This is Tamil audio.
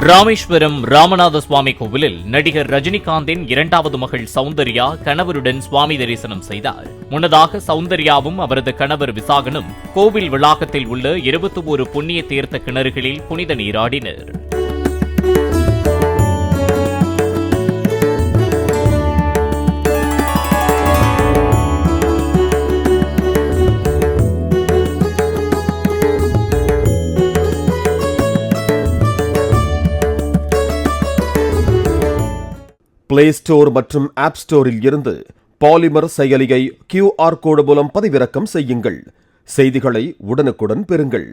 ராமேஸ்வரம் ராமநாத சுவாமி கோவிலில் நடிகர் ரஜினிகாந்தின் இரண்டாவது மகள் சௌந்தர்யா கணவருடன் சுவாமி தரிசனம் செய்தார். முன்னதாக சௌந்தர்யாவும் அவரது கணவர் விசாகனும் கோவில் வளாகத்தில் உள்ள 21 புண்ணிய தீர்த்த கிணறுகளில் புனித நீராடினர். பிளே ஸ்டோர் மற்றும் ஆப் ஸ்டோரில் இருந்து பாலிமர் செயலியை QR கோடு மூலம் பதிவிறக்கம் செய்யுங்கள். செய்திகளை உடனுக்குடன் பெறுங்கள்.